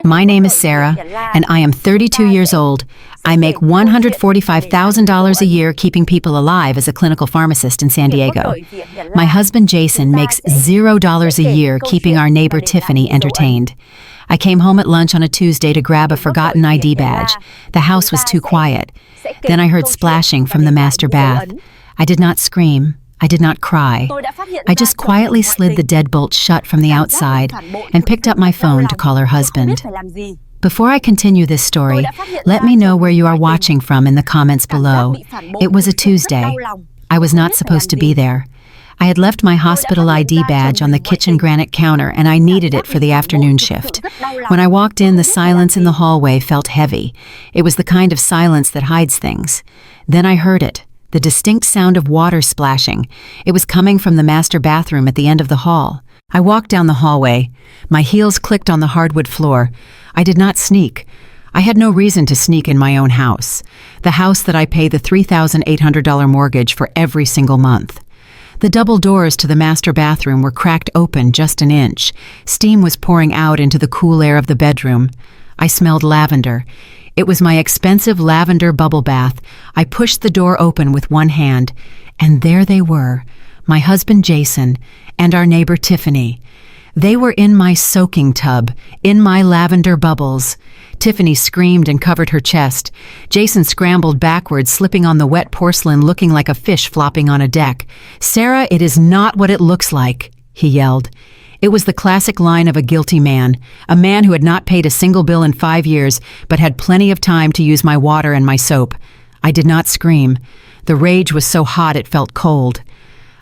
My name is Sarah, and I am 32 years old. I make $145,000 a year keeping people alive as a clinical pharmacist in San Diego. My husband Jason makes $0 a year keeping our neighbor Tiffany entertained. I came home at lunch on a Tuesday to grab a forgotten ID badge. The house was too quiet. Then I heard splashing from the master bath. I did not scream. I did not cry. I just quietly slid the deadbolt shut from the outside and picked up my phone to call her husband. Before I continue this story, let me know where you are watching from in the comments below. It was a Tuesday. I was not supposed to be there. I had left my hospital ID badge on the kitchen granite counter and I needed it for the afternoon shift. When I walked in, the silence in the hallway felt heavy. It was the kind of silence that hides things. Then I heard it. The distinct sound of water splashing. It was coming from the master bathroom at the end of the hall. I walked down the hallway. My heels clicked on the hardwood floor. I did not sneak. I had no reason to sneak in my own house. The house that I pay the $3,800 mortgage for every single month. The double doors to the master bathroom were cracked open just an inch. Steam was pouring out into the cool air of the bedroom. I smelled lavender. It was my expensive lavender bubble bath. I pushed the door open with one hand, and there they were, my husband Jason and our neighbor Tiffany. They were in my soaking tub, in my lavender bubbles. Tiffany screamed and covered her chest. Jason scrambled backwards, slipping on the wet porcelain, looking like a fish flopping on a deck. "Sarah, it is not what it looks like," he yelled. It was the classic line of a guilty man, a man who had not paid a single bill in 5 years, but had plenty of time to use my water and my soap. I did not scream. The rage was so hot it felt cold.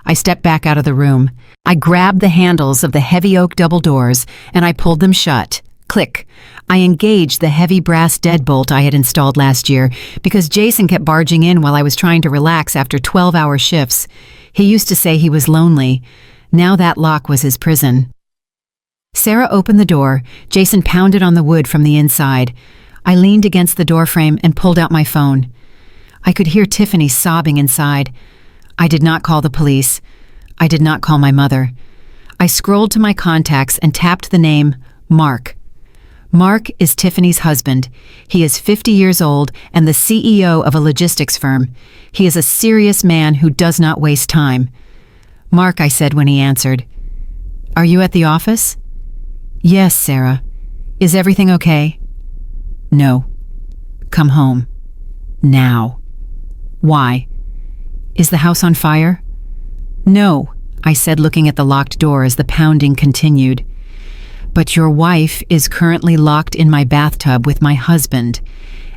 I stepped back out of the room. I grabbed the handles of the heavy oak double doors, and I pulled them shut. Click. I engaged the heavy brass deadbolt I had installed last year because Jason kept barging in while I was trying to relax after 12-hour shifts. He used to say he was lonely. Now that lock was his prison. Sarah opened the door. Jason pounded on the wood from the inside. I leaned against the doorframe and pulled out my phone. I could hear Tiffany sobbing inside. I did not call the police. I did not call my mother. I scrolled to my contacts and tapped the name Mark. Mark is Tiffany's husband. He is 50 years old and the CEO of a logistics firm. He is a serious man who does not waste time. "Mark," I said when he answered. "Are you at the office?" "Yes, Sarah. Is everything okay?" "No." "Come home. Now." "Why? Is the house on fire?" "No," I said, looking at the locked door as the pounding continued. "But your wife is currently locked in my bathtub with my husband,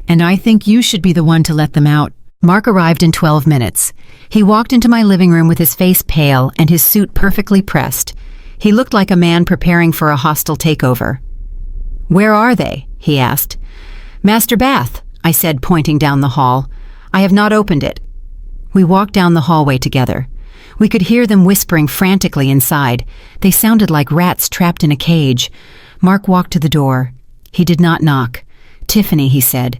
and I think you should be the one to let them out." Mark arrived in 12 minutes. He walked into my living room with his face pale and his suit perfectly pressed. He looked like a man preparing for a hostile takeover. "Where are they?" he asked. "Master bath," I said, pointing down the hall. "I have not opened it." We walked down the hallway together. We could hear them whispering frantically inside. They sounded like rats trapped in a cage. Mark walked to the door. He did not knock. "Tiffany," he said.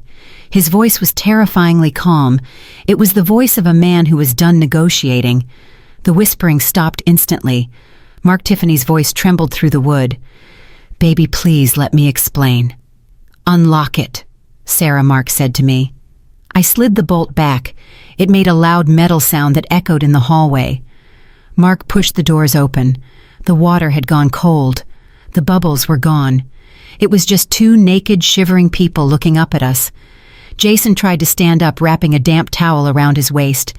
His voice was terrifyingly calm. It was the voice of a man who was done negotiating. The whispering stopped instantly. Mark Tiffany's voice trembled through the wood. "Baby, please let me explain." "Unlock it," Sarah, Mark said to me. I slid the bolt back. It made a loud metal sound that echoed in the hallway. Mark pushed the doors open. The water had gone cold. The bubbles were gone. It was just two naked, shivering people looking up at us. Jason tried to stand up, wrapping a damp towel around his waist.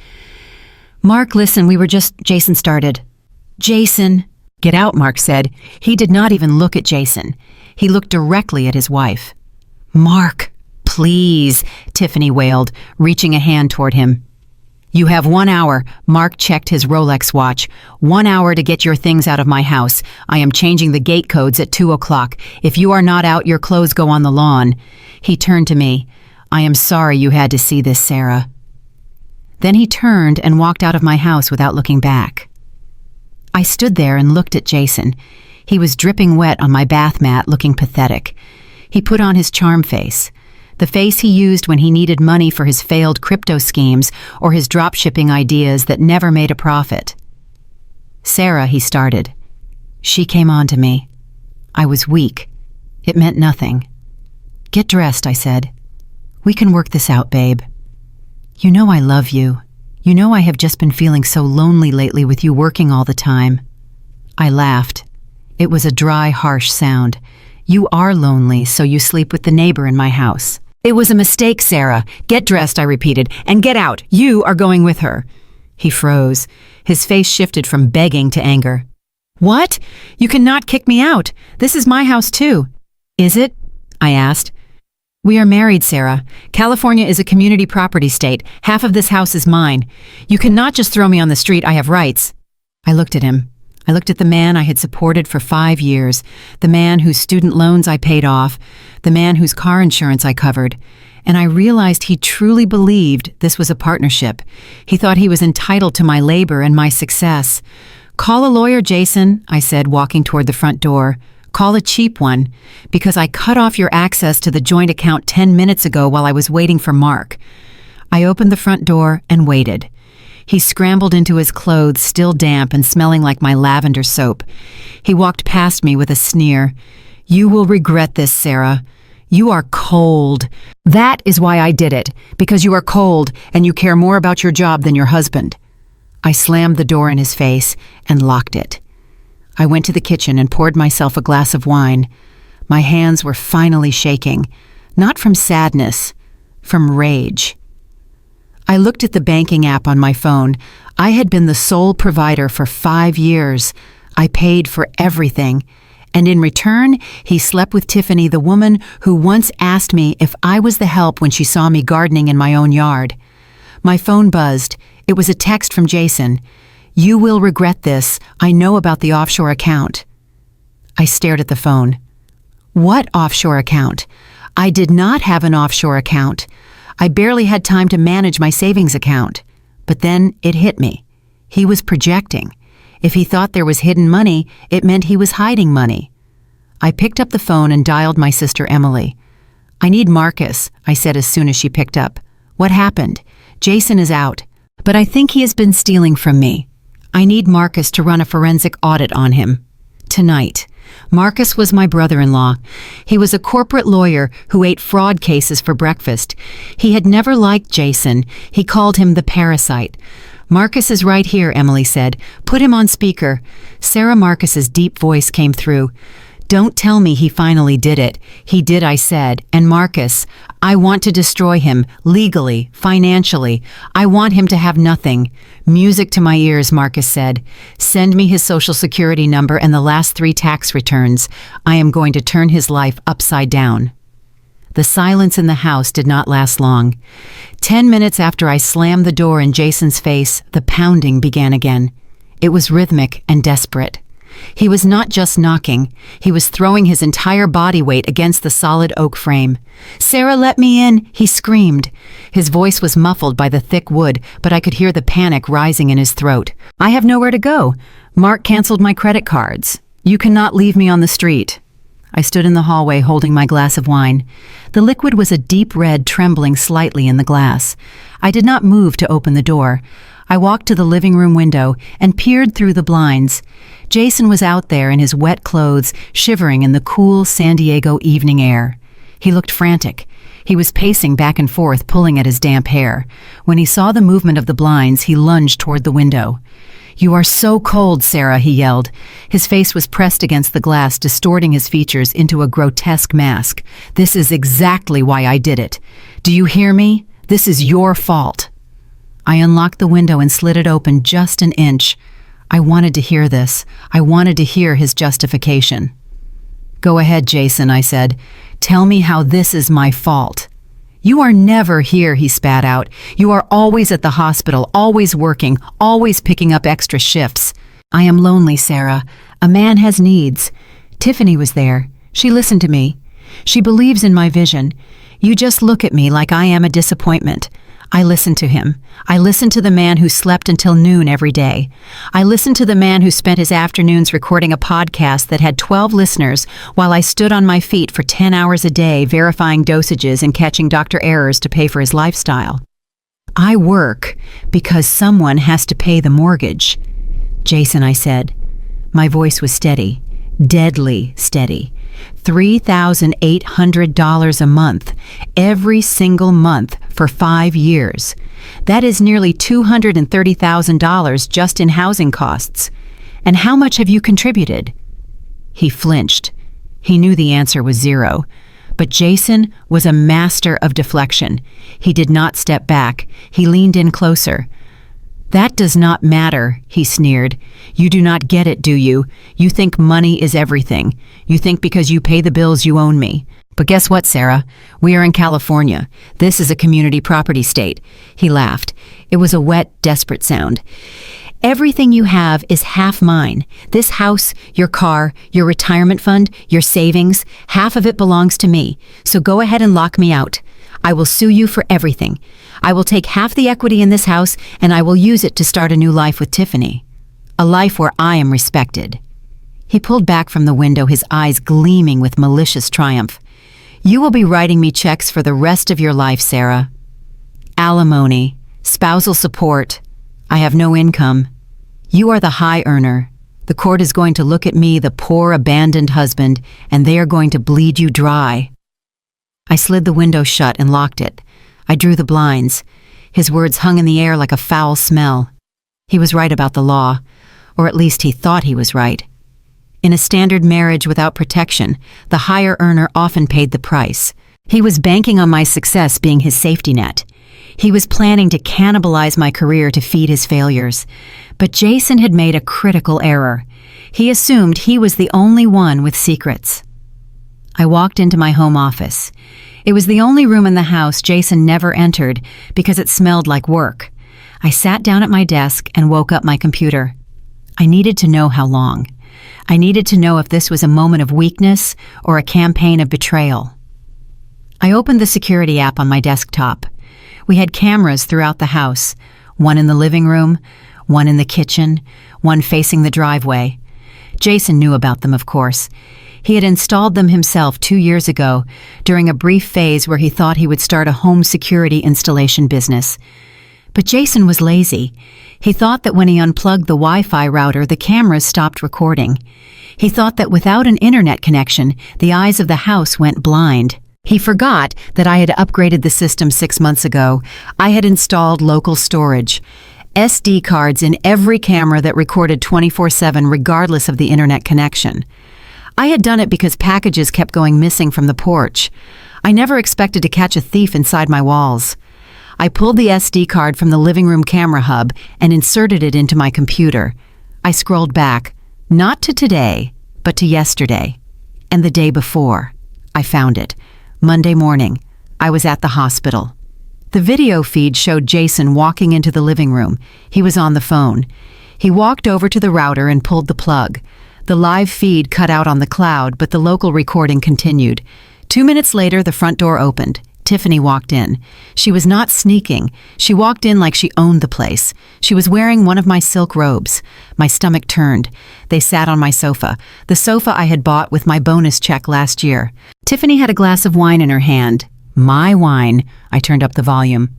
"Mark, listen, Jason started. "Jason." "Get out," Mark said. He did not even look at Jason. He looked directly at his wife. "Mark, please," Tiffany wailed, reaching a hand toward him. "You have 1 hour." Mark checked his Rolex watch. "1 hour to get your things out of my house. I am changing the gate codes at 2 o'clock. If you are not out, your clothes go on the lawn." He turned to me. "I am sorry you had to see this, Sarah." Then he turned and walked out of my house without looking back. I stood there and looked at Jason. He was dripping wet on my bath mat, looking pathetic. He put on his charm face, the face he used when he needed money for his failed crypto schemes or his drop-shipping ideas that never made a profit. "Sarah," he started. She came on to me. I was weak. It meant nothing. Get dressed, I said. We can work this out, babe. You know I love you. You know I have just been feeling so lonely lately with you working all the time. I laughed. It was a dry, harsh sound. You are lonely, so you sleep with the neighbor in my house. It was a mistake, Sarah. Get dressed, I repeated, and get out. You are going with her. He froze. His face shifted from begging to anger. What? You cannot kick me out. This is my house too. Is it? I asked. We are married, Sarah. California is a community property state. Half of this house is mine. You cannot just throw me on the street. I have rights. I looked at him. I looked at the man I had supported for 5 years, the man whose student loans I paid off, the man whose car insurance I covered, and I realized he truly believed this was a partnership. He thought he was entitled to my labor and my success. Call a lawyer, Jason, I said, walking toward the front door. Call a cheap one, because I cut off your access to the joint account 10 minutes ago while I was waiting for Mark. I opened the front door and waited. He scrambled into his clothes, still damp and smelling like my lavender soap. He walked past me with a sneer. You will regret this, Sarah. You are cold. That is why I did it, because you are cold and you care more about your job than your husband. I slammed the door in his face and locked it. I went to the kitchen and poured myself a glass of wine. My hands were finally shaking, not from sadness, from rage. I looked at the banking app on my phone. I had been the sole provider for 5 years. I paid for everything. And in return, he slept with Tiffany, the woman who once asked me if I was the help when she saw me gardening in my own yard. My phone buzzed. It was a text from Jason. You will regret this. I know about the offshore account. I stared at the phone. What offshore account? I did not have an offshore account. I barely had time to manage my savings account. But then it hit me. He was projecting. If he thought there was hidden money, it meant he was hiding money. I picked up the phone and dialed my sister Emily. I need Marcus, I said as soon as she picked up. What happened? Jason is out, but I think he has been stealing from me. I need Marcus to run a forensic audit on him. Tonight. Marcus was my brother-in-law. He was a corporate lawyer who ate fraud cases for breakfast. He had never liked Jason. He called him the parasite. Marcus is right here, Emily said. Put him on speaker. Sarah Marcus's deep voice came through. Don't tell me he finally did it. He did, I said. And Marcus, I want to destroy him, legally, financially. I want him to have nothing. Music to my ears, Marcus said. Send me his social security number and the last 3 tax returns. I am going to turn his life upside down. The silence in the house did not last long. 10 minutes after I slammed the door in Jason's face, the pounding began again. It was rhythmic and desperate. He was not just knocking. He was throwing his entire body weight against the solid oak frame. Sarah, let me in, he screamed. His voice was muffled by the thick wood, but I could hear the panic rising in his throat. I have nowhere to go. Mark canceled my credit cards. You cannot leave me on the street. I stood in the hallway holding my glass of wine. The liquid was a deep red, trembling slightly in the glass. I did not move to open the door. I walked to the living room window and peered through the blinds. Jason was out there in his wet clothes, shivering in the cool San Diego evening air. He looked frantic. He was pacing back and forth, pulling at his damp hair. When he saw the movement of the blinds, he lunged toward the window. You are so cold, Sarah, he yelled. His face was pressed against the glass, distorting his features into a grotesque mask. This is exactly why I did it. Do you hear me? This is your fault. I unlocked the window and slid it open just an inch. I wanted to hear this. I wanted to hear his justification. Go ahead, Jason, I said. Tell me how this is my fault. You are never here, he spat out. You are always at the hospital, always working, always picking up extra shifts. I am lonely, Sarah. A man has needs. Tiffany was there. She listened to me. She believes in my vision. You just look at me like I am a disappointment. I listened to him. I listened to the man who slept until noon every day. I listened to the man who spent his afternoons recording a podcast that had 12 listeners while I stood on my feet for 10 hours a day verifying dosages and catching doctor errors to pay for his lifestyle. I work because someone has to pay the mortgage. Jason, I said. My voice was steady, deadly steady. $3,800 a month, every single month for 5 years. That is nearly $230,000 just in housing costs. And how much have you contributed? He flinched. He knew the answer was zero. But Jason was a master of deflection. He did not step back. He leaned in closer. That does not matter, he sneered. You do not get it, do you? You think money is everything. You think because you pay the bills you own me. But guess what, Sarah? We are in California. This is a community property state. He laughed. It was a wet, desperate sound. Everything you have is half mine. This house, your car, your retirement fund, your savings, half of it belongs to me. So go ahead and lock me out. I will sue you for everything. I will take half the equity in this house and I will use it to start a new life with Tiffany. A life where I am respected. He pulled back from the window, his eyes gleaming with malicious triumph. You will be writing me checks for the rest of your life, Sarah. Alimony, spousal support. I have no income. You are the high earner. The court is going to look at me, the poor abandoned husband, and they are going to bleed you dry. I slid the window shut and locked it. I drew the blinds. His words hung in the air like a foul smell. He was right about the law, or at least he thought he was right. In a standard marriage without protection, the higher earner often paid the price. He was banking on my success being his safety net. He was planning to cannibalize my career to feed his failures. But Jason had made a critical error. He assumed he was the only one with secrets. I walked into my home office. It was the only room in the house Jason never entered because it smelled like work. I sat down at my desk and woke up my computer. I needed to know how long. I needed to know if this was a moment of weakness or a campaign of betrayal. I opened the security app on my desktop. We had cameras throughout the house, one in the living room, one in the kitchen, one facing the driveway. Jason knew about them, of course. He had installed them himself 2 years ago during a brief phase where he thought he would start a home security installation business. But Jason was lazy. He thought that when he unplugged the Wi-Fi router, the cameras stopped recording. He thought that without an internet connection, the eyes of the house went blind. He forgot that I had upgraded the system 6 months ago. I had installed local storage, SD cards in every camera that recorded 24/7 regardless of the internet connection. I had done it because packages kept going missing from the porch. I never expected to catch a thief inside my walls. I pulled the SD card from the living room camera hub and inserted it into my computer. I scrolled back, not to today, but to yesterday, and the day before. I found it. Monday morning, I was at the hospital. The video feed showed Jason walking into the living room. He was on the phone. He walked over to the router and pulled the plug. The live feed cut out on the cloud, but the local recording continued. 2 minutes later, the front door opened. Tiffany walked in. She was not sneaking. She walked in like she owned the place. She was wearing one of my silk robes. My stomach turned. They sat on my sofa, the sofa I had bought with my bonus check last year. Tiffany had a glass of wine in her hand. My wine. I turned up the volume.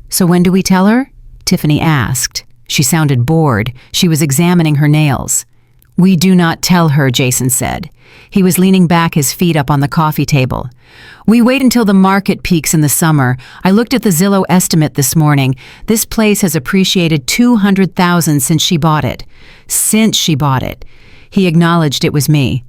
So when do we tell her? Tiffany asked. She sounded bored. She was examining her nails. We do not tell her, Jason said. He was leaning back, his feet up on the coffee table. We wait until the market peaks in the summer. I looked at the Zillow estimate this morning. This place has appreciated $200,000 since she bought it. Since she bought it. He acknowledged it was me.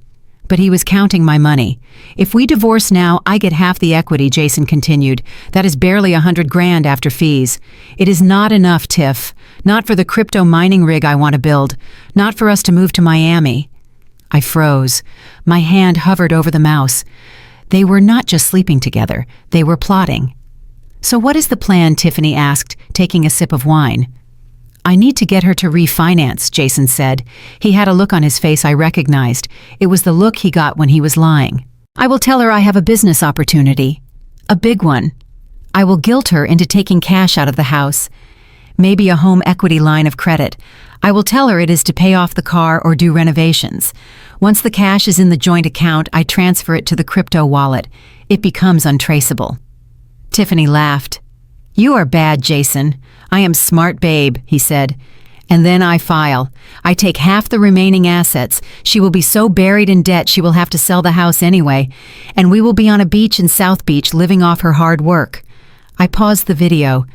But he was counting my money. If we divorce now, I get half the equity, Jason continued. That is barely $100,000 after fees. It is not enough, Tiff. Not for the crypto mining rig I want to build. Not for us to move to Miami. I froze. My hand hovered over the mouse. They were not just sleeping together. They were plotting. So what is the plan? Tiffany asked, taking a sip of wine. I need to get her to refinance, Jason said. He had a look on his face I recognized. It was the look he got when he was lying. I will tell her I have a business opportunity. A big one. I will guilt her into taking cash out of the house. Maybe a home equity line of credit. I will tell her it is to pay off the car or do renovations. Once the cash is in the joint account, I transfer it to the crypto wallet. It becomes untraceable. Tiffany laughed. You are bad, Jason. I am smart, babe, he said. And then I file. I take half the remaining assets. She will be so buried in debt she will have to sell the house anyway, and we will be on a beach in South Beach living off her hard work. I paused the video.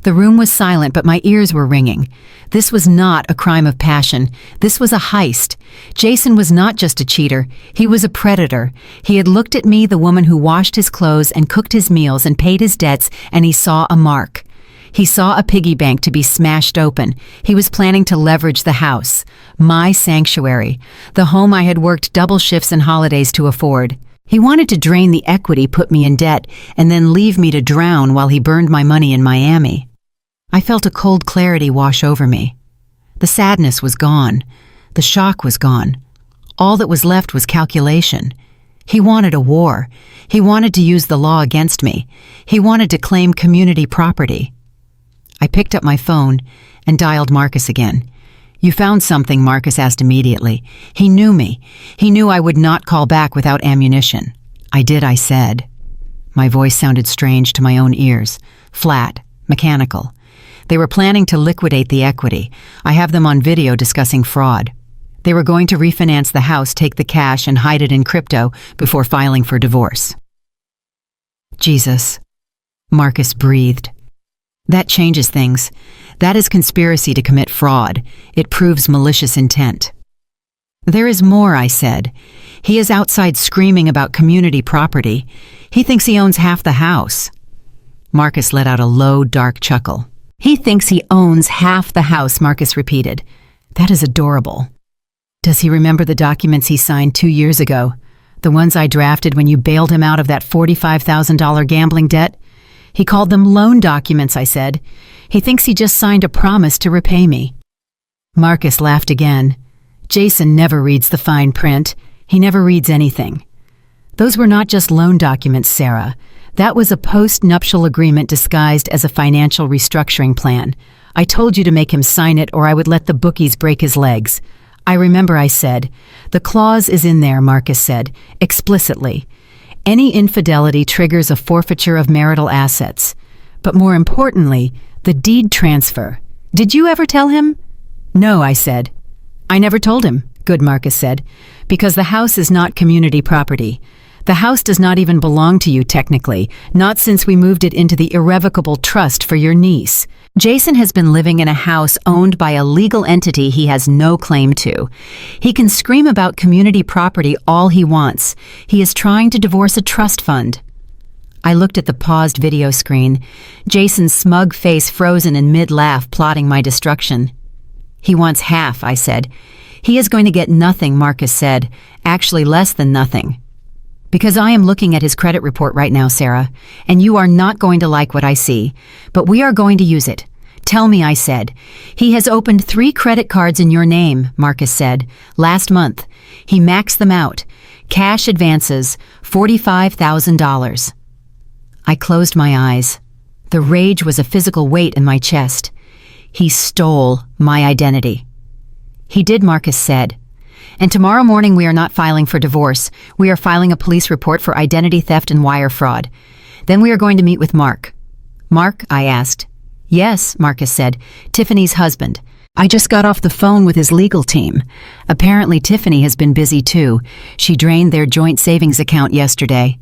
The room was silent, but my ears were ringing. This was not a crime of passion. This was a heist. Jason was not just a cheater. He was a predator. He had looked at me, the woman who washed his clothes and cooked his meals and paid his debts, and he saw a mark. He saw a piggy bank to be smashed open. He was planning to leverage the house, my sanctuary, the home I had worked double shifts and holidays to afford. He wanted to drain the equity, put me in debt, and then leave me to drown while he burned my money in Miami. I felt a cold clarity wash over me. The sadness was gone. The shock was gone. All that was left was calculation. He wanted a war. He wanted to use the law against me. He wanted to claim community property. I picked up my phone and dialed Marcus again. "You found something?" Marcus asked immediately. He knew me. He knew I would not call back without ammunition. "I did," I said. My voice sounded strange to my own ears, flat, mechanical. They were planning to liquidate the equity. I have them on video discussing fraud. They were going to refinance the house, take the cash, and hide it in crypto before filing for divorce. Jesus. Marcus breathed. That changes things. That is conspiracy to commit fraud. It proves malicious intent. "There is more," I said. "He is outside screaming about community property. He thinks he owns half the house." Marcus let out a low, dark chuckle. "He thinks he owns half the house," Marcus repeated. "That is adorable. Does he remember the documents he signed 2 years ago? The ones I drafted when you bailed him out of that $45,000 gambling debt? He called them loan documents," I said. "He thinks he just signed a promise to repay me." Marcus laughed again. "Jason never reads the fine print. He never reads anything. Those were not just loan documents, Sarah. That was a post-nuptial agreement disguised as a financial restructuring plan. I told you to make him sign it or I would let the bookies break his legs. I remember I said. The clause is in there," Marcus said, explicitly. "Any infidelity triggers a forfeiture of marital assets. But more importantly, the deed transfer. Did you ever tell him?" "No," I said. "I never told him," good, Marcus said, "because the house is not community property. The house does not even belong to you technically, not since we moved it into the irrevocable trust for your niece. Jason has been living in a house owned by a legal entity he has no claim to. He can scream about community property all he wants. He is trying to divorce a trust fund." I looked at the paused video screen, Jason's smug face frozen in mid-laugh, plotting my destruction. "He wants half," I said. "He is going to get nothing," Marcus said, "actually less than nothing. Because I am looking at his credit report right now, Sarah, and you are not going to like what I see, but we are going to use it. Tell me," I said. "He has opened 3 credit cards in your name," Marcus said, "last month. He maxed them out. Cash advances, $45,000. I closed my eyes. The rage was a physical weight in my chest. He stole my identity. "He did," Marcus said. "And tomorrow morning we are not filing for divorce. We are filing a police report for identity theft and wire fraud. Then we are going to meet with Mark." "Mark?" I asked. "Yes," Marcus said, "Tiffany's husband. I just got off the phone with his legal team. Apparently Tiffany has been busy too. She drained their joint savings account yesterday.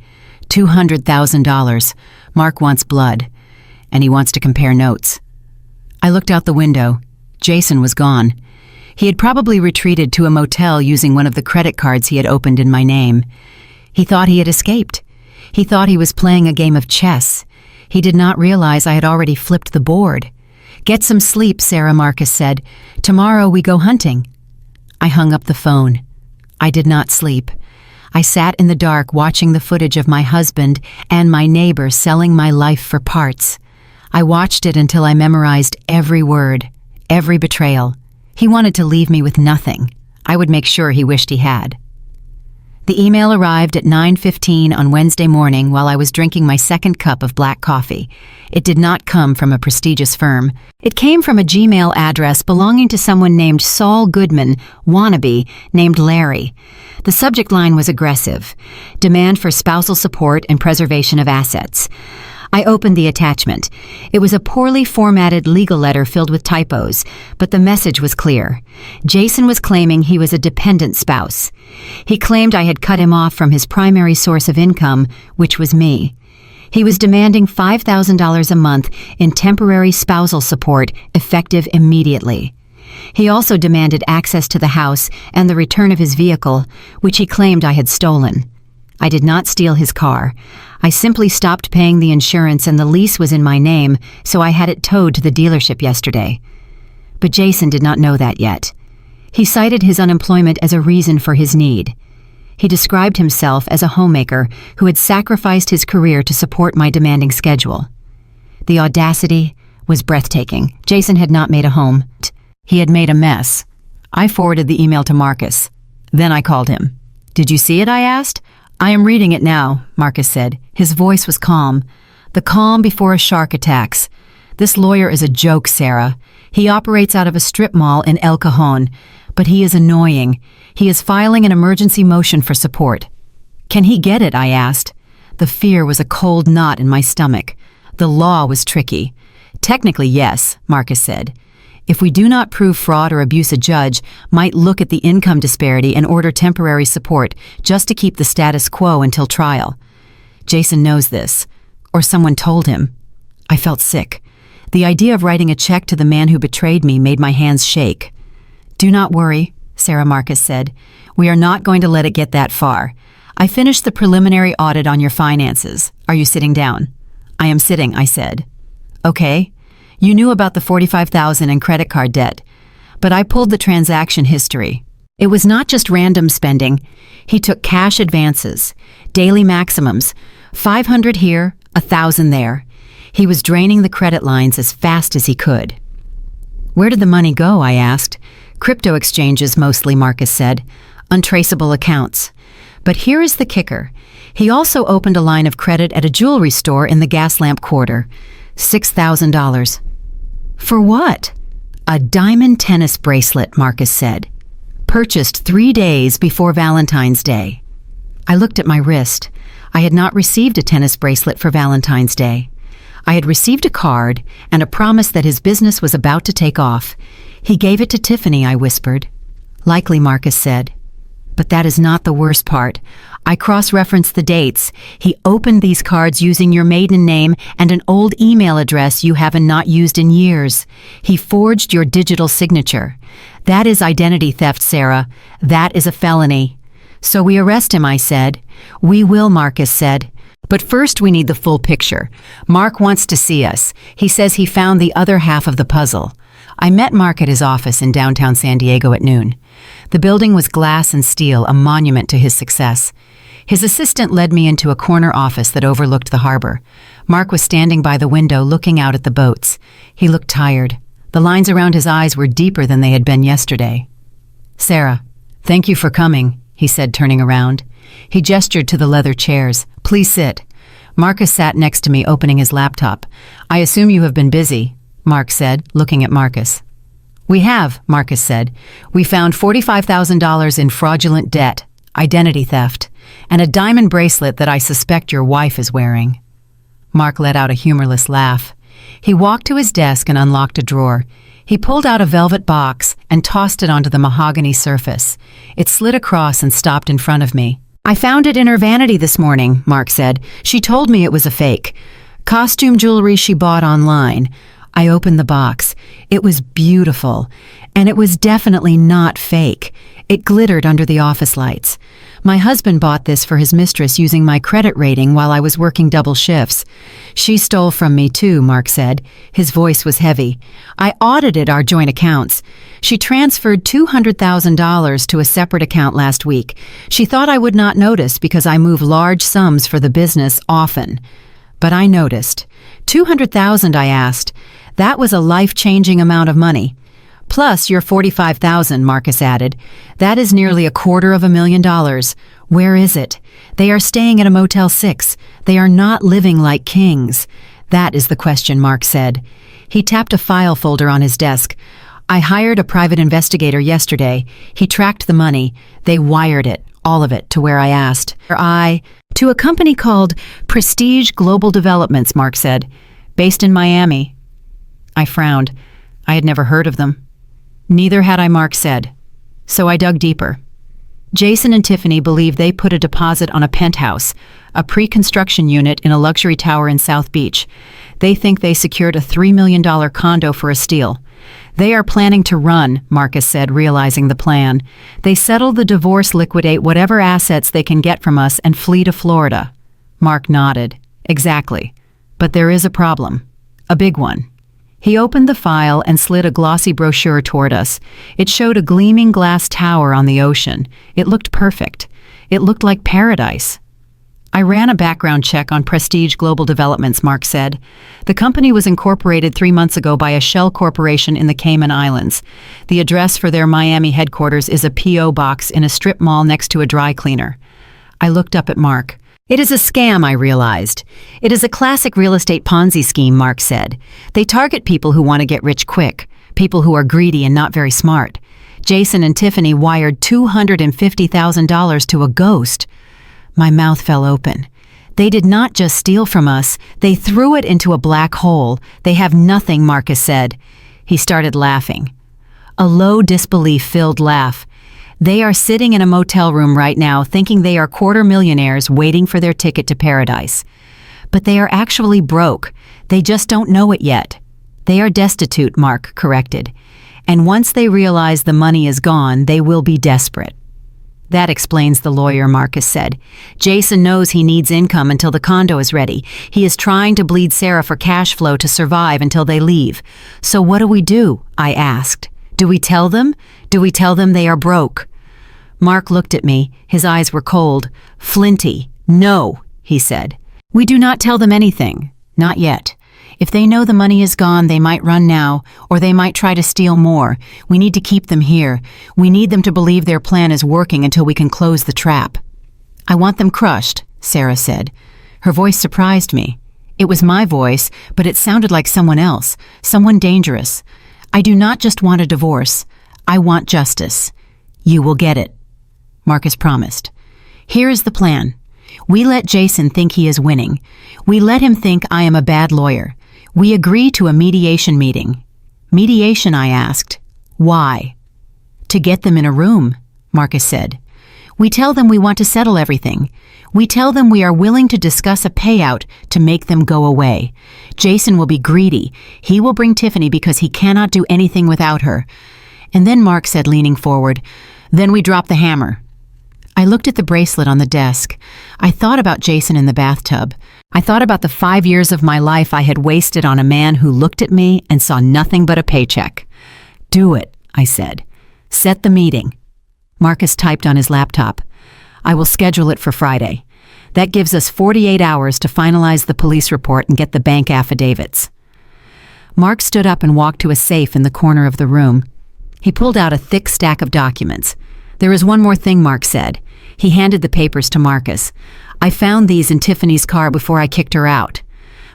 $200,000. Mark wants blood. And he wants to compare notes." I looked out the window. Jason was gone. He had probably retreated to a motel using one of the credit cards he had opened in my name. He thought he had escaped. He thought he was playing a game of chess. He did not realize I had already flipped the board. "Get some sleep," Sarah, Marcus said. "Tomorrow we go hunting." I hung up the phone. I did not sleep. I sat in the dark watching the footage of my husband and my neighbor selling my life for parts. I watched it until I memorized every word, every betrayal. He wanted to leave me with nothing. I would make sure he wished he had. The email arrived at 9:15 on Wednesday morning while I was drinking my second cup of black coffee. It did not come from a prestigious firm. It came from a Gmail address belonging to someone named Saul Goodman, wannabe, named Larry. The subject line was aggressive: demand for spousal support and preservation of assets. I opened the attachment. It was a poorly formatted legal letter filled with typos, but the message was clear. Jason was claiming he was a dependent spouse. He claimed I had cut him off from his primary source of income, which was me. He was demanding $5,000 a month in temporary spousal support, effective immediately. He also demanded access to the house and the return of his vehicle, which he claimed I had stolen. I did not steal his car. I simply stopped paying the insurance and the lease was in my name, so I had it towed to the dealership yesterday. But Jason did not know that yet. He cited his unemployment as a reason for his need. He described himself as a homemaker who had sacrificed his career to support my demanding schedule. The audacity was breathtaking. Jason had not made a home. He had made a mess. I forwarded the email to Marcus. Then I called him. "Did you see it?" I asked. "I am reading it now," Marcus said. His voice was calm. The calm before a shark attacks. "This lawyer is a joke, Sarah. He operates out of a strip mall in El Cajon, but he is annoying. He is filing an emergency motion for support." "Can he get it?" I asked. The fear was a cold knot in my stomach. The law was tricky. "Technically, yes," Marcus said. "If we do not prove fraud or abuse, a judge might look at the income disparity and order temporary support just to keep the status quo until trial. Jason knows this, or someone told him." I felt sick. The idea of writing a check to the man who betrayed me made my hands shake. "Do not worry," Sarah, Marcus said. "We are not going to let it get that far. I finished the preliminary audit on your finances. Are you sitting down?" "I am sitting," I said. "Okay. You knew about the $45,000 in credit card debt, but I pulled the transaction history. It was not just random spending. He took cash advances, daily maximums, $500 here, $1,000 there. He was draining the credit lines as fast as he could." "Where did the money go?" I asked. "Crypto exchanges mostly," Marcus said. "Untraceable accounts." But here is the kicker. He also opened a line of credit at a jewelry store in the Gaslamp Quarter. $6,000. "For what?" "A diamond tennis bracelet," Marcus said. "Purchased 3 days before Valentine's Day." I looked at my wrist. I had not received a tennis bracelet for Valentine's Day. I had received a card and a promise that his business was about to take off. "He gave it to Tiffany," I whispered. "Likely," Marcus said. But that is not the worst part. I cross-referenced the dates. He opened these cards using your maiden name and an old email address you haven't not used in years. He forged your digital signature. That is identity theft, Sarah. That is a felony. "So we arrest him," I said. "We will," Marcus said. "But first we need the full picture. Mark wants to see us. He says he found the other half of the puzzle." I met Mark at his office in downtown San Diego at noon. The building was glass and steel, a monument to his success. His assistant led me into a corner office that overlooked the harbor. Mark was standing by the window looking out at the boats. He looked tired. The lines around his eyes were deeper than they had been yesterday. "Sarah, thank you for coming," he said, turning around. He gestured to the leather chairs. "Please sit." Marcus sat next to me, opening his laptop. "I assume you have been busy," Mark said, looking at Marcus. "We have," Marcus said. "We found $45,000 in fraudulent debt, identity theft, and a diamond bracelet that I suspect your wife is wearing." Mark let out a humorless laugh. He walked to his desk and unlocked a drawer. He pulled out a velvet box and tossed it onto the mahogany surface. It slid across and stopped in front of me. "I found it in her vanity this morning," Mark said. "She told me it was a fake. Costume jewelry she bought online." I opened the box. It was beautiful, and it was definitely not fake. It glittered under the office lights. My husband bought this for his mistress using my credit rating while I was working double shifts. "She stole from me too," Mark said. His voice was heavy. "I audited our joint accounts. She transferred $200,000 to a separate account last week. She thought I would not notice because I move large sums for the business often. But I noticed. $200,000, I asked. That was a life-changing amount of money. Plus your $45,000, Marcus added. That is nearly $250,000. Where is it? They are staying at a Motel 6. They are not living like kings. That is the question, Mark said. He tapped a file folder on his desk. I hired a private investigator yesterday. He tracked the money. They wired it, All of it, to where I asked. To a company called Prestige Global Developments, Mark said, based in Miami. I frowned. I had never heard of them. Neither had I, Mark said. So I dug deeper. Jason and Tiffany believe they put a deposit on a penthouse, a pre-construction unit in a luxury tower in South Beach. They think they secured a $3 million condo for a steal. They are planning to run, Marcus said, realizing the plan. They settle the divorce, liquidate whatever assets they can get from us, and flee to Florida. Mark nodded. Exactly. But there is a problem. A big one. He opened the file and slid a glossy brochure toward us. It showed a gleaming glass tower on the ocean. It looked perfect. It looked like paradise. I ran a background check on Prestige Global Developments, Mark said. The company was incorporated 3 months ago by a shell corporation in the Cayman Islands. The address for their Miami headquarters is a P.O. box in a strip mall next to a dry cleaner. I looked up at Mark. It is a scam, I realized. It is a classic real estate Ponzi scheme, Mark said. They target people who want to get rich quick, people who are greedy and not very smart. Jason and Tiffany wired $250,000 to a ghost. My mouth fell open. They did not just steal from us, they threw it into a black hole. They have nothing, Marcus said. He started laughing. A low disbelief-filled laugh. They are sitting in a motel room right now thinking they are quarter millionaires waiting for their ticket to paradise. But they are actually broke. They just don't know it yet. They are destitute, Mark corrected. And once they realize the money is gone, they will be desperate. That explains the lawyer, Marcus said. Jason knows he needs income until the condo is ready. He is trying to bleed Sarah for cash flow to survive until they leave. So what do? I asked. Do we tell them? Do we tell them they are broke? Mark looked at me. His eyes were cold. Flinty. No, he said. We do not tell them anything. Not yet. If they know the money is gone, they might run now, or they might try to steal more. We need to keep them here. We need them to believe their plan is working until we can close the trap. I want them crushed, Sarah said. Her voice surprised me. It was my voice, but it sounded like someone else, someone dangerous. I do not just want a divorce. I want justice. You will get it, Marcus promised. Here is the plan. We let Jason think he is winning. We let him think I am a bad lawyer. We agree to a mediation meeting. Mediation, I asked. Why? To get them in a room, Marcus said. We tell them we want to settle everything. We tell them we are willing to discuss a payout to make them go away. Jason will be greedy. He will bring Tiffany because he cannot do anything without her. And then Mark said, leaning forward, then we drop the hammer. I looked at the bracelet on the desk. I thought about Jason in the bathtub. I thought about the 5 years of my life I had wasted on a man who looked at me and saw nothing but a paycheck. Do it, I said. Set the meeting. Marcus typed on his laptop. I will schedule it for Friday. That gives us 48 hours to finalize the police report and get the bank affidavits. Mark stood up and walked to a safe in the corner of the room. He pulled out a thick stack of documents. There is one more thing, Mark said. He handed the papers to Marcus. I found these in Tiffany's car before I kicked her out.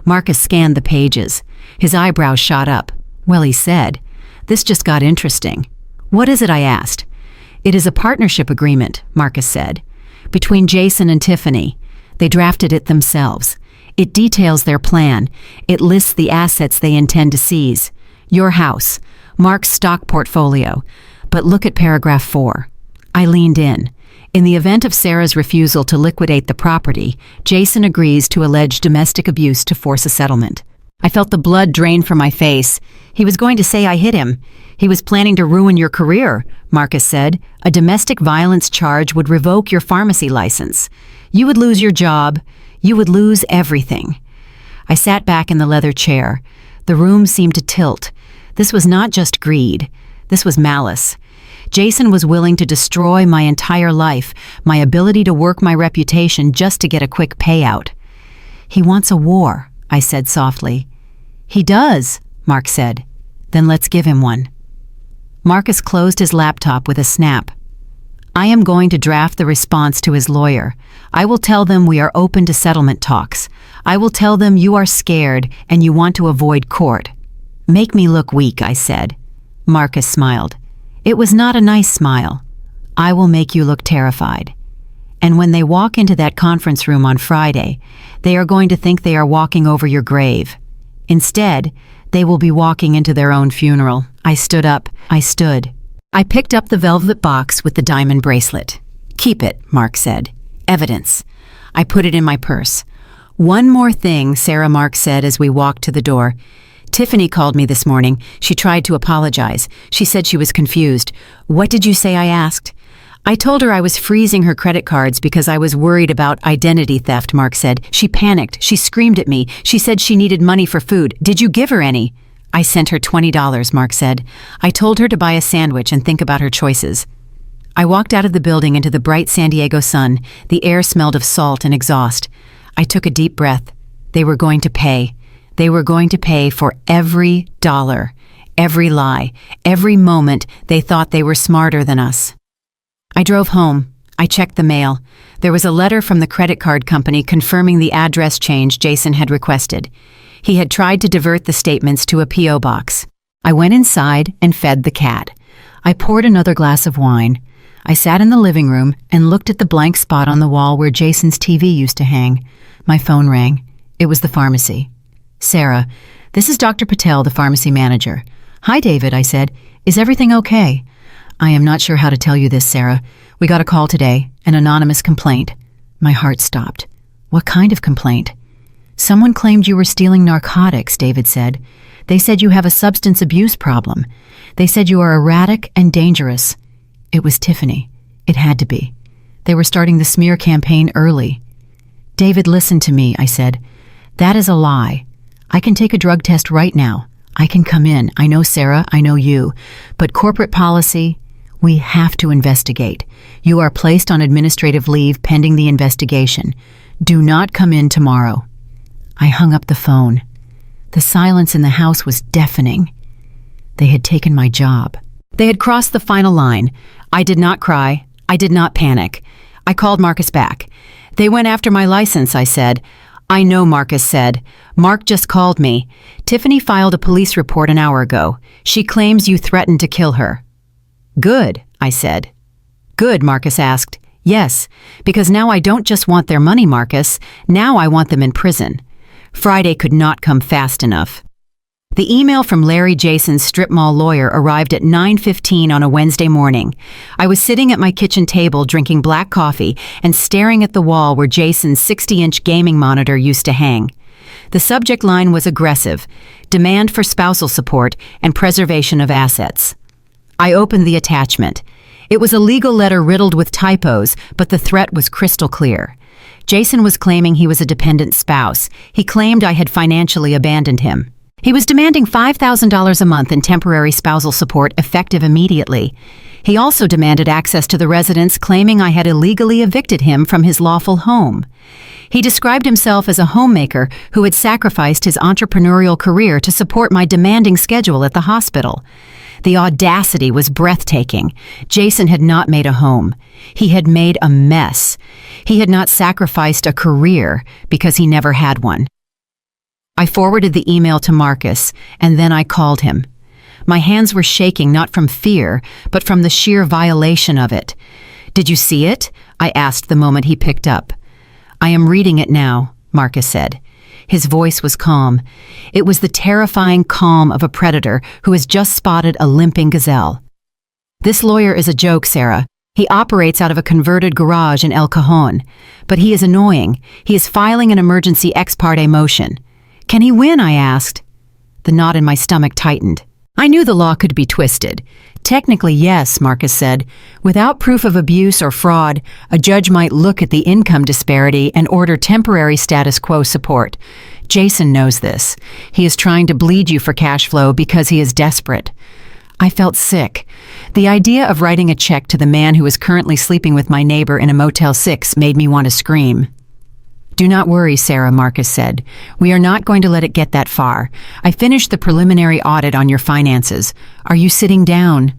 Marcus scanned the pages. His eyebrows shot up. Well, he said, this just got interesting. What is it? I asked. It is a partnership agreement, Marcus said, between Jason and Tiffany. They drafted it themselves. It details their plan. It lists the assets they intend to seize. Your house, Mark's stock portfolio. But look at paragraph 4. I leaned in. In the event of Sarah's refusal to liquidate the property, Jason agrees to allege domestic abuse to force a settlement. I felt the blood drain from my face. He was going to say I hit him. He was planning to ruin your career, Marcus said. A domestic violence charge would revoke your pharmacy license. You would lose your job. You would lose everything. I sat back in the leather chair. The room seemed to tilt. This was not just greed. This was malice. Jason was willing to destroy my entire life, my ability to work my reputation just to get a quick payout. He wants a war, I said softly. He does, Mark said. Then let's give him one. Marcus closed his laptop with a snap. I am going to draft the response to his lawyer. I will tell them we are open to settlement talks. I will tell them you are scared and you want to avoid court. Make me look weak, I said. Marcus smiled. It was not a nice smile. I will make you look terrified. And when they walk into that conference room on Friday, they are going to think they are walking over your grave. Instead, they will be walking into their own funeral. I stood up. I stood. I picked up the velvet box with the diamond bracelet. Keep it, Mark said. Evidence. I put it in my purse. One more thing, Sarah Mark said as we walked to the door. Tiffany called me this morning. She tried to apologize. She said she was confused. What did you say? I asked. I told her I was freezing her credit cards because I was worried about identity theft, Mark said. She panicked. She screamed at me. She said she needed money for food. Did you give her any? I sent her $20, Mark said. I told her to buy a sandwich and think about her choices. I walked out of the building into the bright San Diego sun. The air smelled of salt and exhaust. I took a deep breath. They were going to pay. They were going to pay for every dollar, every lie, every moment they thought they were smarter than us. I drove home. I checked the mail. There was a letter from the credit card company confirming the address change Jason had requested. He had tried to divert the statements to a P.O. box. I went inside and fed the cat. I poured another glass of wine. I sat in the living room and looked at the blank spot on the wall where Jason's TV used to hang. My phone rang. It was the pharmacy. Sarah, this is Dr. Patel, the pharmacy manager. Hi, David, I said. Is everything okay? I am not sure how to tell you this, Sarah. We got a call today, an anonymous complaint. My heart stopped. What kind of complaint? Someone claimed you were stealing narcotics, David said. They said you have a substance abuse problem. They said you are erratic and dangerous. It was Tiffany. It had to be. They were starting the smear campaign early. David, listen to me, I said. That is a lie. I can take a drug test right now. I can come in. I know Sarah, I know you. But corporate policy, we have to investigate. You are placed on administrative leave pending the investigation. Do not come in tomorrow. I hung up the phone. The silence in the house was deafening. They had taken my job. They had crossed the final line. I did not cry. I did not panic. I called Marcus back. They went after my license, I said. I know, Marcus said. Mark just called me. Tiffany filed a police report an hour ago. She claims you threatened to kill her. Good, I said. Good, Marcus asked. Yes, because now I don't just want their money, Marcus. Now I want them in prison. Friday could not come fast enough. The email from Larry Jason's strip mall lawyer arrived at 9:15 on a Wednesday morning. I was sitting at my kitchen table drinking black coffee and staring at the wall where Jason's 60-inch gaming monitor used to hang. The subject line was aggressive: demand for spousal support and preservation of assets. I opened the attachment. It was a legal letter riddled with typos, but the threat was crystal clear. Jason was claiming he was a dependent spouse. He claimed I had financially abandoned him. He was demanding $5,000 a month in temporary spousal support effective immediately. He also demanded access to the residence, claiming I had illegally evicted him from his lawful home. He described himself as a homemaker who had sacrificed his entrepreneurial career to support my demanding schedule at the hospital. The audacity was breathtaking. Jason had not made a home. He had made a mess. He had not sacrificed a career because he never had one. I forwarded the email to Marcus, and then I called him. My hands were shaking not from fear, but from the sheer violation of it. Did you see it? I asked the moment he picked up. I am reading it now, Marcus said. His voice was calm. It was the terrifying calm of a predator who has just spotted a limping gazelle. This lawyer is a joke, Sarah. He operates out of a converted garage in El Cajon. But he is annoying. He is filing an emergency ex parte motion. Can he win? I asked. The knot in my stomach tightened. I knew the law could be twisted. Technically, yes, Marcus said. Without proof of abuse or fraud, a judge might look at the income disparity and order temporary status quo support. Jason knows this. He is trying to bleed you for cash flow because he is desperate. I felt sick. The idea of writing a check to the man who is currently sleeping with my neighbor in a Motel 6 made me want to scream. Do not worry, Sarah, Marcus said. We are not going to let it get that far. I finished the preliminary audit on your finances. Are you sitting down?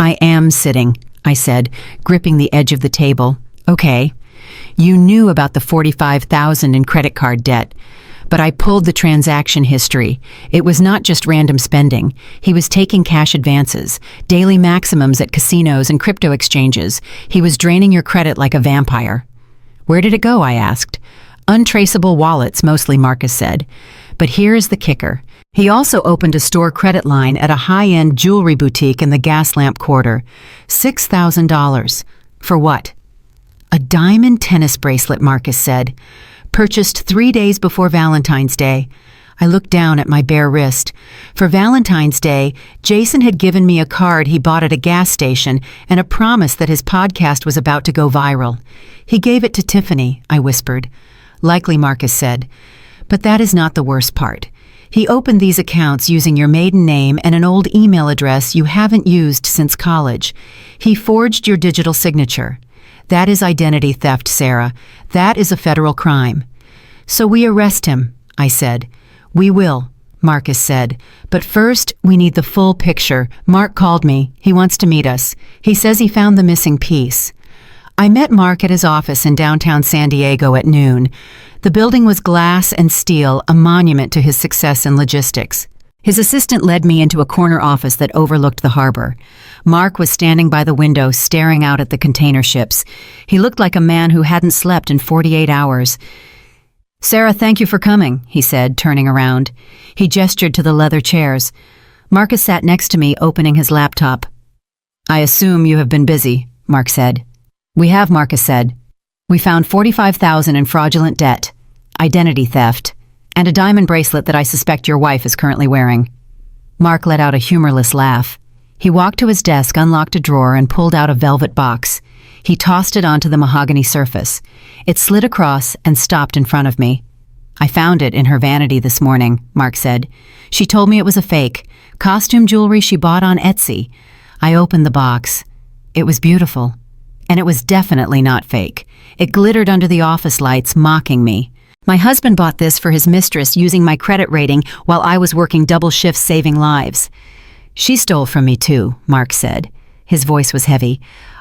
I am sitting, I said, gripping the edge of the table. Okay. You knew about the $45,000 in credit card debt. but I pulled the transaction history. It was not just random spending. He was taking cash advances, daily maximums at casinos and crypto exchanges. He was draining your credit like a vampire. Where did it go? I asked. Untraceable wallets, mostly, Marcus said. But here's the kicker. He also opened a store credit line at a high-end jewelry boutique in the Gaslamp Quarter. $6,000. For what? A diamond tennis bracelet, Marcus said. Purchased 3 days before Valentine's Day. I looked down at my bare wrist. For Valentine's Day, Jason had given me a card he bought at a gas station and a promise that his podcast was about to go viral. He gave it to Tiffany, I whispered. Likely, Marcus said. But that is not the worst part. He opened these accounts using your maiden name and an old email address you haven't used since college. He forged your digital signature. That is identity theft, Sarah. That is a federal crime. So we arrest him, I said. We will, Marcus said. But first, we need the full picture. Mark called me. He wants to meet us. He says he found the missing piece. I met Mark at his office in downtown San Diego at noon. The building was glass and steel, a monument to his success in logistics. His assistant led me into a corner office that overlooked the harbor. Mark was standing by the window, staring out at the container ships. He looked like a man who hadn't slept in 48 hours. Sarah, thank you for coming, he said, turning around. He gestured to the leather chairs. Marcus sat next to me, opening his laptop. I assume you have been busy, Mark said. We have, Marcus said. We found $45,000 in fraudulent debt, identity theft, and a diamond bracelet that I suspect your wife is currently wearing. Mark let out a humorless laugh. He walked to his desk, unlocked a drawer, and pulled out a velvet box. He tossed it onto the mahogany surface. It slid across and stopped in front of me. I found it in her vanity this morning, Mark said. She told me it was a fake, costume jewelry she bought on Etsy. I opened the box. It was beautiful. And it was definitely not fake. It glittered under the office lights, mocking me. My husband bought this for his mistress using my credit rating while I was working double shifts saving lives. She stole from me too, Mark said. His voice was heavy.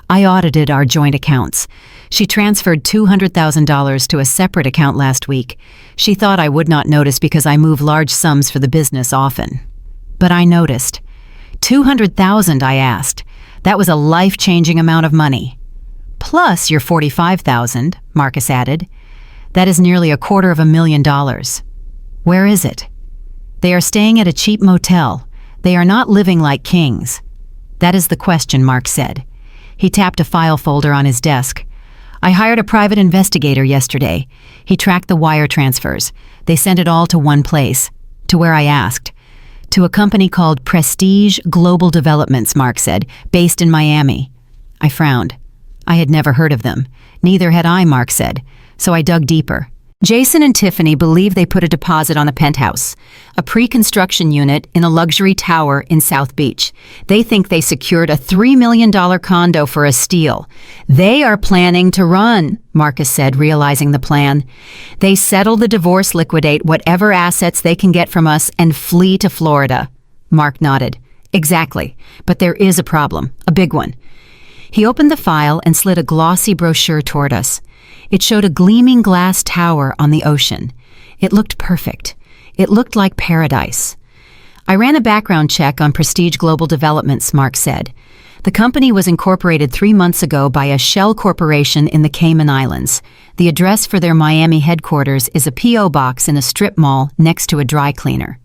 I audited our joint accounts. She transferred $200,000 to a separate account last week. She thought I would not notice because I move large sums for the business often. But I noticed. $200,000, I asked. That was a life-changing amount of money. Plus your $45,000, Marcus added. That is nearly $250,000. Where is it? They are staying at a cheap motel. They are not living like kings. That is the question, Mark said. He tapped a file folder on his desk. I hired a private investigator yesterday. He tracked the wire transfers. They sent it all to one place, to where I asked. To a company called Prestige Global Developments, Mark said, based in Miami. I frowned. I had never heard of them. Neither had I, Mark said. So I dug deeper. Jason and Tiffany believe they put a deposit on a penthouse, a pre-construction unit in a luxury tower in South Beach. They think they secured a $3 million condo for a steal. They are planning to run, Marcus said, realizing the plan. They settle the divorce, liquidate whatever assets they can get from us, and flee to Florida. Mark nodded. Exactly. But there is a problem, a big one. He opened the file and slid a glossy brochure toward us. It showed a gleaming glass tower on the ocean. It looked perfect. It looked like paradise. I ran a background check on Prestige Global Developments, Mark said. The company was incorporated 3 months ago by a shell corporation in the Cayman Islands. The address for their Miami headquarters is a P.O. box in a strip mall next to a dry cleaner.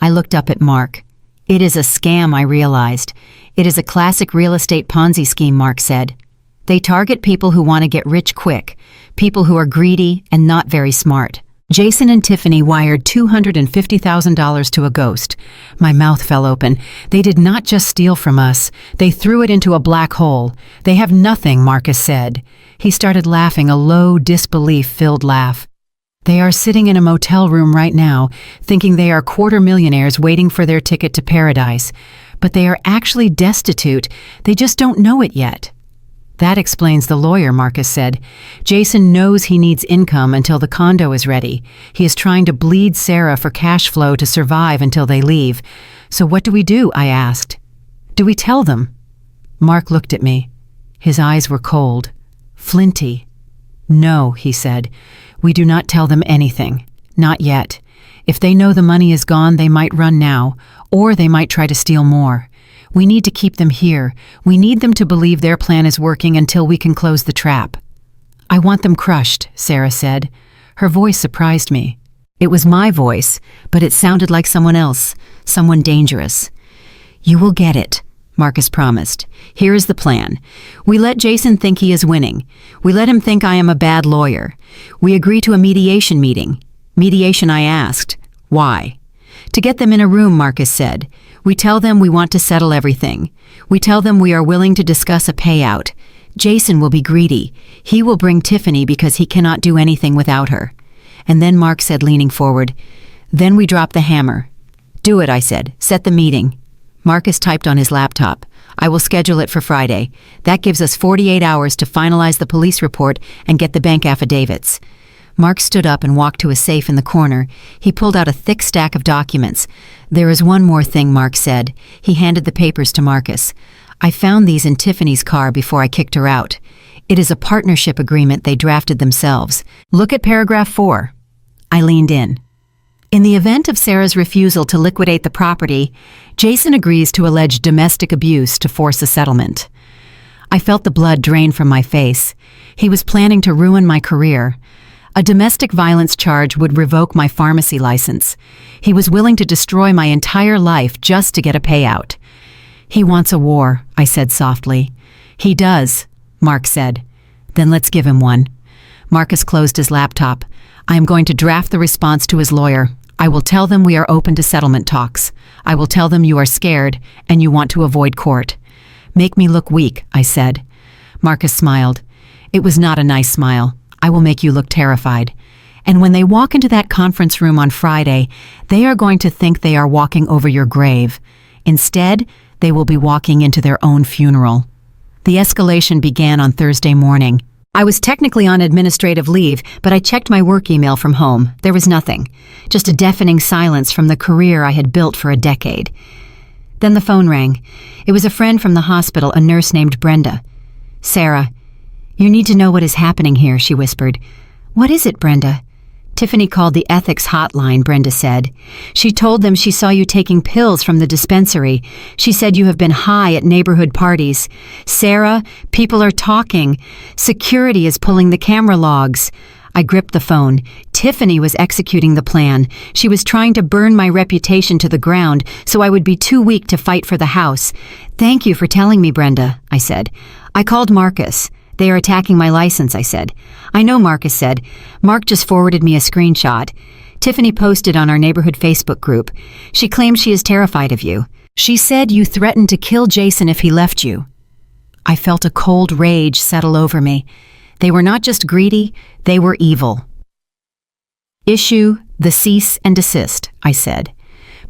I looked up at Mark. It is a scam, I realized. It is a classic real estate Ponzi scheme, Mark said. They target people who want to get rich quick, people who are greedy and not very smart. Jason and Tiffany wired $250,000 to a ghost. My mouth fell open. They did not just steal from us. They threw it into a black hole. They have nothing, Marcus said. He started laughing, a low, disbelief-filled laugh. They are sitting in a motel room right now, thinking they are quarter millionaires waiting for their ticket to paradise. But they are actually destitute. They just don't know it yet. That explains the lawyer, Marcus said. Jason knows he needs income until the condo is ready. He is trying to bleed Sarah for cash flow to survive until they leave. So what do we do? I asked. Do we tell them? Mark looked at me. His eyes were cold, flinty. No, he said. We do not tell them anything. Not yet. If they know the money is gone, they might run now, or they might try to steal more. We need to keep them here. We need them to believe their plan is working until we can close the trap. I want them crushed, Sarah said. Her voice surprised me. It was my voice, but it sounded like someone else, someone dangerous. You will get it, Marcus promised. Here is the plan. We let Jason think he is winning. We let him think I am a bad lawyer. We agree to a mediation meeting. Mediation, I asked. Why? To get them in a room, Marcus said. We tell them we want to settle everything. We tell them we are willing to discuss a payout. Jason will be greedy. He will bring Tiffany because he cannot do anything without her. And then Mark said, leaning forward, then we drop the hammer. Do it, I said. Set the meeting. Marcus typed on his laptop. I will schedule it for Friday. That gives us 48 hours to finalize the police report and get the bank affidavits. Mark stood up and walked to a safe in the corner. He pulled out a thick stack of documents. There is one more thing, Mark said. He handed the papers to Marcus. I found these in Tiffany's car before I kicked her out. It is a partnership agreement they drafted themselves. Look at paragraph 4. I leaned in. In the event of Sarah's refusal to liquidate the property, Jason agrees to allege domestic abuse to force a settlement. I felt the blood drain from my face. He was planning to ruin my career. A domestic violence charge would revoke my pharmacy license. He was willing to destroy my entire life just to get a payout. He wants a war, I said softly. He does, Mark said. Then let's give him one. Marcus closed his laptop. I am going to draft the response to his lawyer. I will tell them we are open to settlement talks. I will tell them you are scared and you want to avoid court. Make me look weak, I said. Marcus smiled. It was not a nice smile. I will make you look terrified. And when they walk into that conference room on Friday, they are going to think they are walking over your grave. Instead, they will be walking into their own funeral. The escalation began on Thursday morning. I was technically on administrative leave, but I checked my work email from home. There was nothing. Just a deafening silence from the career I had built for a decade. Then the phone rang. It was a friend from the hospital, a nurse named Brenda. Sarah, you need to know what is happening here, she whispered. What is it, Brenda? Tiffany called the ethics hotline, Brenda said. She told them she saw you taking pills from the dispensary. She said you have been high at neighborhood parties. Sarah, people are talking. Security is pulling the camera logs. I gripped the phone. Tiffany was executing the plan. She was trying to burn my reputation to the ground so I would be too weak to fight for the house. Thank you for telling me, Brenda, I said. I called Marcus. They are attacking my license, I said. I know, Marcus said. Mark just forwarded me a screenshot. Tiffany posted on our neighborhood Facebook group. She claims she is terrified of you. She said you threatened to kill Jason if he left you. I felt a cold rage settle over me. They were not just greedy, they were evil. Issue the cease and desist, I said.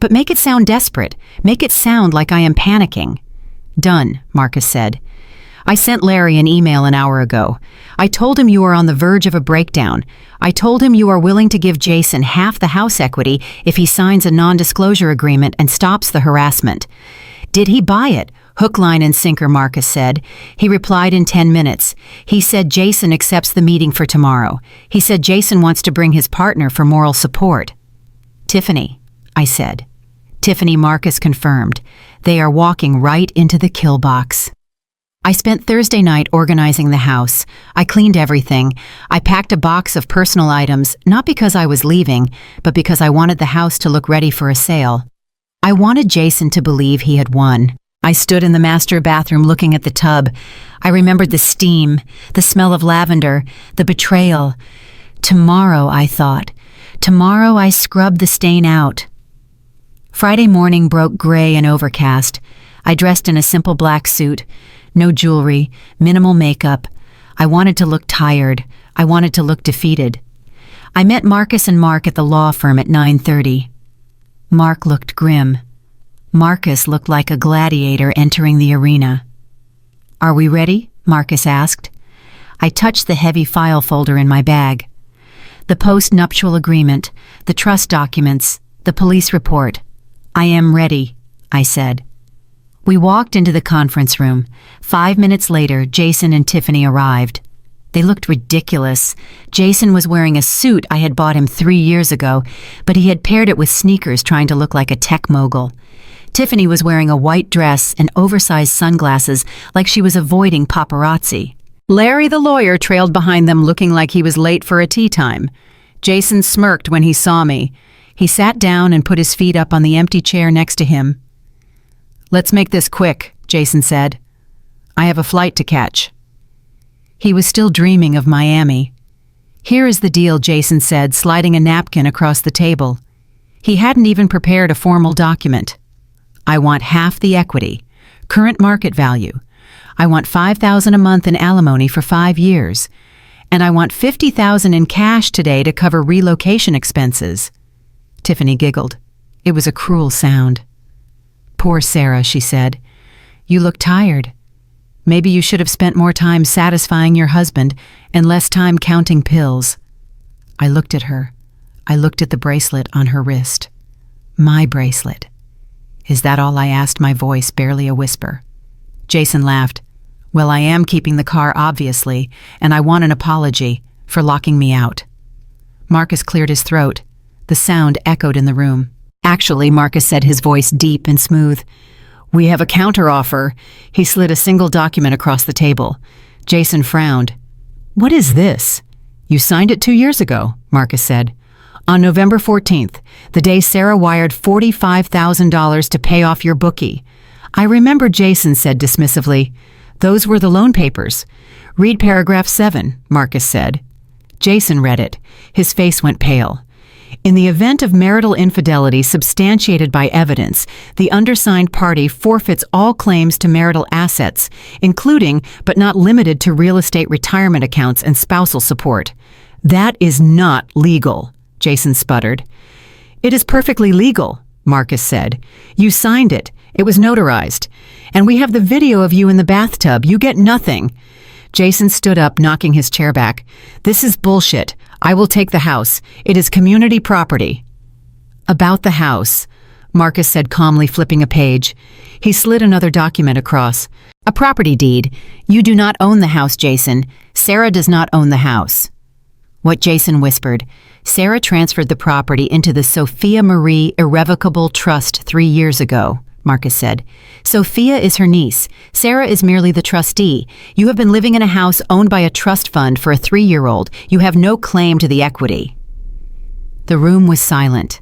But make it sound desperate. Make it sound like I am panicking. Done, Marcus said. I sent Larry an email an hour ago. I told him you are on the verge of a breakdown. I told him you are willing to give Jason half the house equity if he signs a non-disclosure agreement and stops the harassment. Did he buy it? Hook, line, and sinker, Marcus said. He replied in 10 minutes. He said Jason accepts the meeting for tomorrow. He said Jason wants to bring his partner for moral support. Tiffany, I said. Tiffany, Marcus confirmed. They are walking right into the kill box. I spent Thursday night organizing the house. I cleaned everything. I packed a box of personal items, not because I was leaving, but because I wanted the house to look ready for a sale. I wanted Jason to believe he had won. I stood in the master bathroom looking at the tub. I remembered the steam, the smell of lavender, the betrayal. Tomorrow, I thought. Tomorrow I scrubbed the stain out. Friday morning broke gray and overcast. I dressed in a simple black suit. No jewelry, minimal makeup. I wanted to look tired. I wanted to look defeated. I met Marcus and Mark at the law firm at 9:30. Mark looked grim. Marcus looked like a gladiator entering the arena. Are we ready? Marcus asked. I touched the heavy file folder in my bag. The post-nuptial agreement, the trust documents, the police report. I am ready, I said. We walked into the conference room. 5 minutes later, Jason and Tiffany arrived. They looked ridiculous. Jason was wearing a suit I had bought him 3 years ago, but he had paired it with sneakers trying to look like a tech mogul. Tiffany was wearing a white dress and oversized sunglasses like she was avoiding paparazzi. Larry the lawyer trailed behind them looking like he was late for a tea time. Jason smirked when he saw me. He sat down and put his feet up on the empty chair next to him. "Let's make this quick," Jason said. "I have a flight to catch." He was still dreaming of Miami. "Here is the deal," Jason said, sliding a napkin across the table. He hadn't even prepared a formal document. "I want half the equity, current market value. I want $5,000 a month in alimony for 5 years. And I want $50,000 in cash today to cover relocation expenses." Tiffany giggled. It was a cruel sound. "Poor Sarah," she said. "You look tired. Maybe you should have spent more time satisfying your husband and less time counting pills." I looked at her. I looked at the bracelet on her wrist. My bracelet. "Is that all?" I asked, my voice barely a whisper. Jason laughed. "Well, I am keeping the car, obviously, and I want an apology for locking me out." Marcus cleared his throat. The sound echoed in the room. "Actually," Marcus said, his voice deep and smooth, "we have a counteroffer." He slid a single document across the table. Jason frowned. "What is this?" "You signed it 2 years ago," Marcus said. "On November 14th, the day Sarah wired $45,000 to pay off your bookie." "I remember," Jason said dismissively. "Those were the loan papers." "Read paragraph 7, Marcus said. Jason read it. His face went pale. "In the event of marital infidelity substantiated by evidence, the undersigned party forfeits all claims to marital assets, including but not limited to real estate retirement accounts and spousal support." "That is not legal," Jason sputtered. "It is perfectly legal," Marcus said. "You signed it. It was notarized. And we have the video of you in the bathtub. You get nothing." Jason stood up, knocking his chair back. "This is bullshit. I will take the house. It is community property." "About the house," Marcus said calmly, flipping a page. He slid another document across. "A property deed. You do not own the house, Jason. Sarah does not own the house." What Jason whispered. "Sarah transferred the property into the Sophia Marie Irrevocable Trust 3 years ago," Marcus said. "Sophia is her niece. Sarah is merely the trustee. You have been living in a house owned by a trust fund for a 3-year-old. You have no claim to the equity." The room was silent.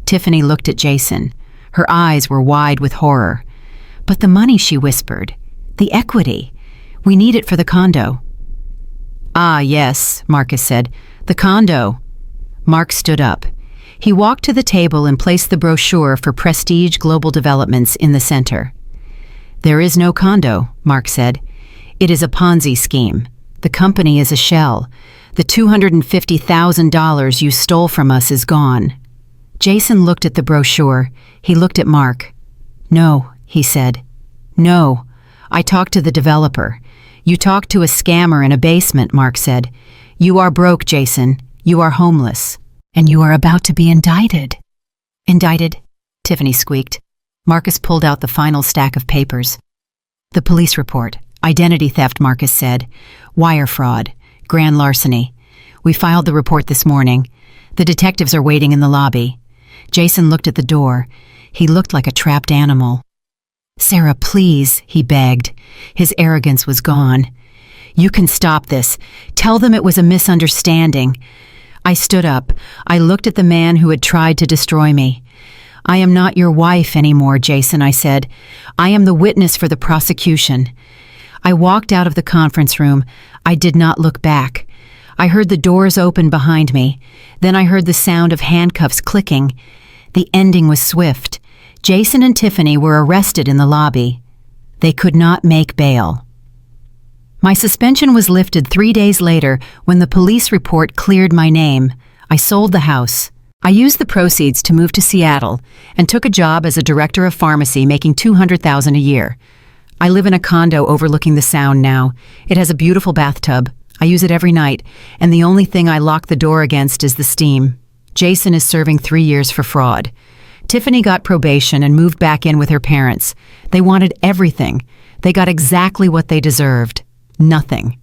Tiffany looked at Jason. Her eyes were wide with horror. "But the money," she whispered. "The equity. We need it for the condo." "Ah, yes," Marcus said. "The condo." Mark stood up. He walked to the table and placed the brochure for Prestige Global Developments in the center. "There is no condo," Mark said. "It is a Ponzi scheme. The company is a shell. The $250,000 you stole from us is gone." Jason looked at the brochure. He looked at Mark. "No," he said. "No. I talked to the developer." "You talked to a scammer in a basement," Mark said. "You are broke, Jason. You are homeless. And you are about to be indicted." "Indicted?" Tiffany squeaked. Marcus pulled out the final stack of papers. "The police report. Identity theft," Marcus said. "Wire fraud. Grand larceny. We filed the report this morning. The detectives are waiting in the lobby." Jason looked at the door. He looked like a trapped animal. "Sarah, please," he begged. His arrogance was gone. "You can stop this. Tell them it was a misunderstanding." I stood up. I looked at the man who had tried to destroy me. "I am not your wife anymore, Jason," I said. "I am the witness for the prosecution." I walked out of the conference room. I did not look back. I heard the doors open behind me. Then I heard the sound of handcuffs clicking. The ending was swift. Jason and Tiffany were arrested in the lobby. They could not make bail. My suspension was lifted 3 days later when the police report cleared my name. I sold the house. I used the proceeds to move to Seattle and took a job as a director of pharmacy making $200,000 a year. I live in a condo overlooking the Sound now. It has a beautiful bathtub. I use it every night, and the only thing I lock the door against is the steam. Jason is serving 3 years for fraud. Tiffany got probation and moved back in with her parents. They wanted everything. They got exactly what they deserved. Nothing.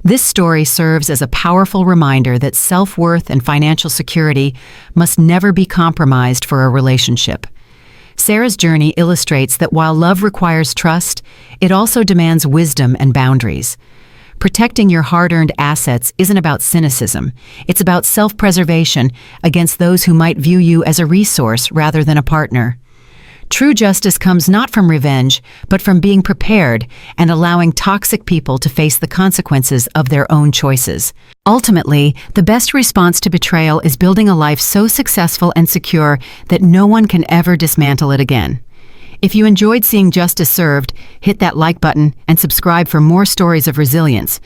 This story serves as a powerful reminder that self-worth and financial security must never be compromised for a relationship. Sarah's journey illustrates that while love requires trust, it also demands wisdom and boundaries. Protecting your hard-earned assets isn't about cynicism. It's about self-preservation against those who might view you as a resource rather than a partner. True justice comes not from revenge, but from being prepared and allowing toxic people to face the consequences of their own choices. Ultimately, the best response to betrayal is building a life so successful and secure that no one can ever dismantle it again. If you enjoyed seeing justice served, hit that like button and subscribe for more stories of resilience,